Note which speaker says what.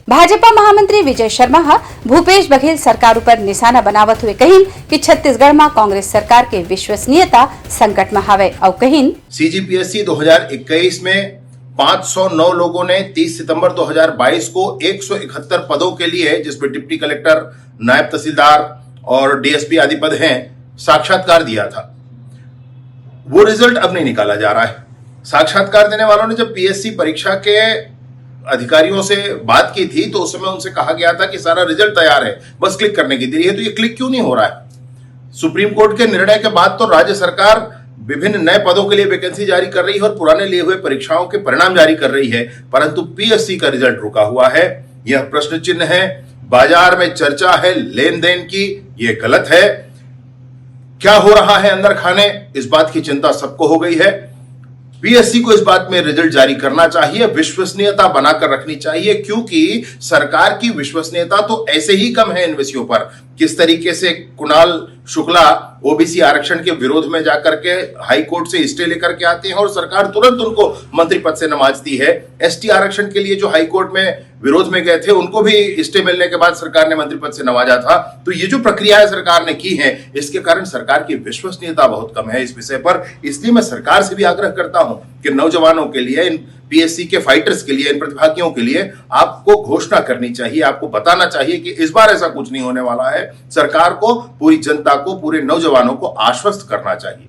Speaker 1: भाजपा महामंत्री विजय शर्मा भूपेश बघेल सरकार पर निशाना बनावत हुए कहीन कि छत्तीसगढ़ में कांग्रेस सरकार के विश्वसनीयता संकट में हवे और कहीन
Speaker 2: सीजीपीएससी 2021 में 509 लोगों ने 30 सितंबर 2022 को 171 पदों के लिए, जिसमें डिप्टी कलेक्टर, नायब तहसीलदार और डीएसपी आदि पद हैं, साक्षात्कार दिया था। वो रिजल्ट अब नहीं निकाला जा रहा है। साक्षात्कार देने वालों ने जब पीएससी परीक्षा के अधिकारियों से बात की थी तो उस समय उनसे कहा गया था कि सारा रिजल्ट तैयार है, बस क्लिक करने की देरी है। तो ये क्लिक क्यों नहीं हो रहा है? सुप्रीम कोर्ट के निर्णय के बाद तो राज्य सरकार विभिन्न नए पदों के लिए वैकेंसी जारी कर रही है और पुराने लिए हुए परीक्षाओं के परिणाम जारी कर रही है, परंतु पीएससी का रिजल्ट रुका हुआ है। यह प्रश्न चिन्ह है। बाजार में चर्चा है लेन देन की, यह गलत है। क्या हो रहा है अंदर खाने, इस बात की चिंता सबको हो गई है। पीएससी को इस बात में रिजल्ट जारी करना चाहिए, विश्वसनीयता बनाकर रखनी चाहिए, क्योंकि सरकार की विश्वसनीयता तो ऐसे ही कम है इन विषयों पर। किस तरीके से कुणाल शुक्ला ओबीसी आरक्षण के विरोध में जाकर के हाई कोर्ट से स्टे लेकर के आते हैं और सरकार तुरंत उनको मंत्री पद से नवाजती है। एसटी आरक्षण के लिए जो हाई कोर्ट में विरोध में गए थे, उनको भी स्टे मिलने के बाद सरकार ने मंत्री पद से नवाजा था। तो ये जो प्रक्रिया है सरकार ने की है, इसके कारण सरकार की विश्वसनीयता बहुत कम है इस विषय पर। इसलिए मैं सरकार से भी आग्रह करता हूं कि नौजवानों के लिए, इन पीएससी के फाइटर्स के लिए, इन प्रतिभागियों के लिए आपको घोषणा करनी चाहिए, आपको बताना चाहिए कि इस बार ऐसा कुछ नहीं होने वाला है। सरकार को, पूरी जनता को, पूरे नौजवानों को आश्वस्त करना चाहिए।